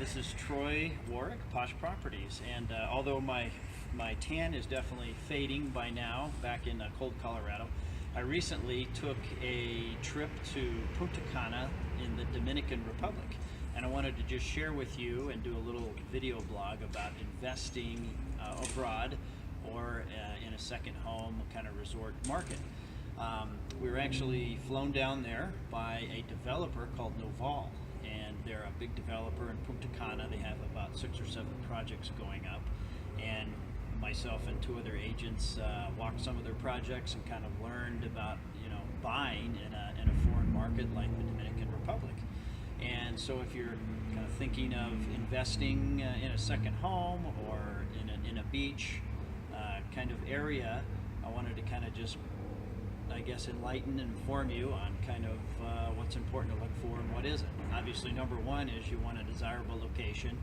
This is Troy Warrick, Posh Properties, and although my tan is definitely fading by now, back in cold Colorado, I recently took a trip to Punta Cana in the Dominican Republic, and I wanted to just share with you and do a little video blog about investing abroad or in a second home kind of resort market. We were actually flown down there by a developer called Noval, and they're a big developer in Punta Cana. They have about 6 or 7 projects going up, and myself and 2 other agents walked some of their projects and kind of learned about buying in a foreign market like the Dominican Republic. And so if you're kind of thinking of investing in a second home or in a beach kind of area, I wanted to kind of just, I guess, enlighten and inform you on kind of what's important to look for and what isn't. Obviously, number one is you want a desirable location,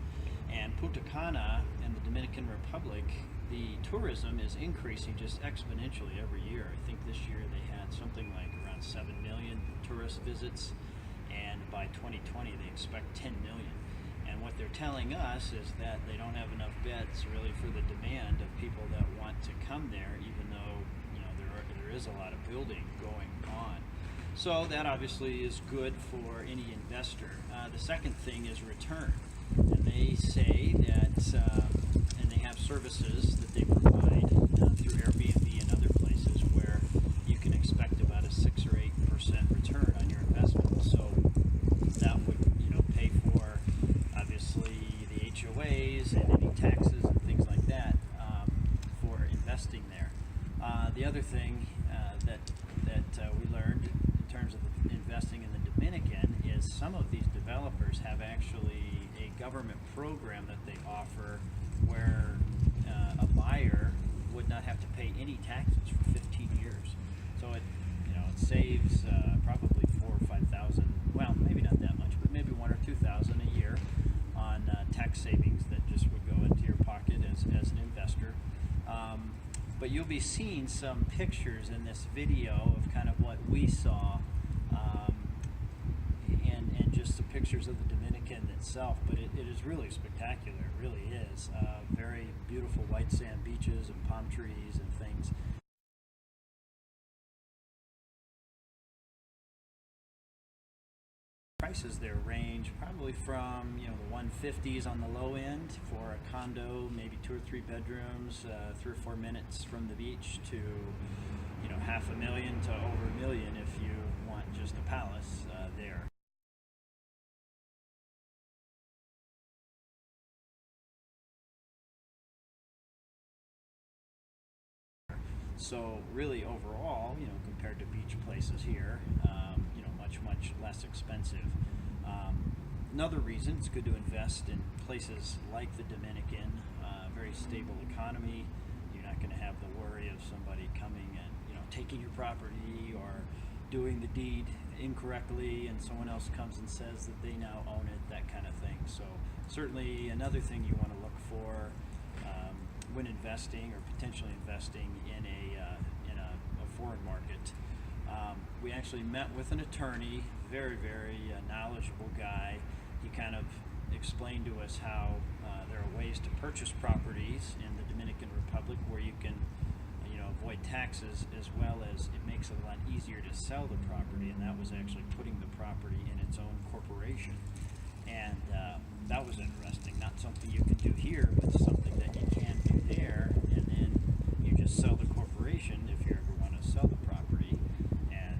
and Punta Cana in the Dominican Republic, the tourism is increasing just exponentially every year. I think this year they had something like around 7 million tourist visits, and by 2020 they expect 10 million. And what they're telling us is that they don't have enough beds really for the demand of people that want to come there, even though there is a lot of building going on. So that obviously is good for any investor. The second thing is return. And they say that, and they have services that they provide through Airbnb and other places where you can expect about a 6 or 8% return on your investment. So that would, pay for obviously the HOAs and any taxes and things like that for investing there. The other thing that we learned in terms of investing in the Dominican is some of these developers have actually a government program that they offer where a buyer would not have to pay any taxes for 15 years. So it saves probably 4,000 or 5,000. Well, maybe not that much, but maybe 1,000 or 2,000 a year on tax savings that just would go into your pocket as an investor. But you'll be seeing some pictures in this video of kind of what we saw, and just some pictures of the Dominican itself. But it is really spectacular. It really is. Very beautiful white sand beaches and palm trees and things. Prices there range probably from the 150s on the low end for a condo, maybe 2 or 3 bedrooms, 3 or 4 minutes from the beach, to $500,000 to over $1 million if you want just a palace there. So really overall, compared to beach places here, much less expensive. Another reason it's good to invest in places like the Dominican, very stable economy. You're not going to have the worry of somebody coming and taking your property or doing the deed incorrectly and someone else comes and says that they now own it, that kind of thing. So certainly another thing you want to look for when investing or potentially investing in a foreign market. We actually met with an attorney, very knowledgeable guy. He kind of explained to us how there are ways to purchase properties in the Dominican Republic where you can avoid taxes, as well as it makes it a lot easier to sell the property, and that was actually putting the property in its own corporation. And that was interesting. Not something you can do here, but something that you can do there, and then you just sell the corporation if you ever want to sell the property, and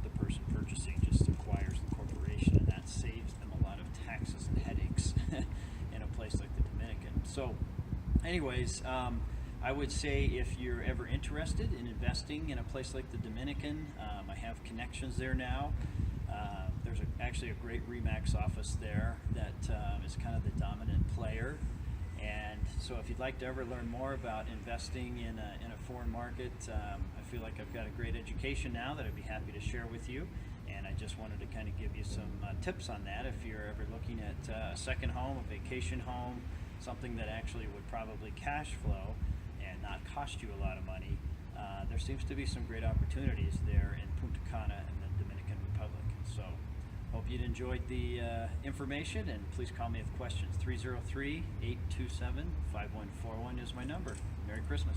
the person purchasing just acquires the corporation, and that saves them a lot of taxes and headaches in a place like the Dominican. So anyways, I would say if you're ever interested in investing in a place like the Dominican, I have connections there now. There's actually a great RE/MAX office there that is kind of the dominant player. And so if you'd like to ever learn more about investing in a foreign market, I feel like I've got a great education now that I'd be happy to share with you. And I just wanted to kind of give you some tips on that if you're ever looking at a second home, a vacation home, something that actually would probably cash flow and not cost you a lot of money. There seems to be some great opportunities there in Punta Cana and the Dominican Republic. So hope you'd enjoyed the information, and please call me with questions. 303-827-5141 is my number. Merry Christmas.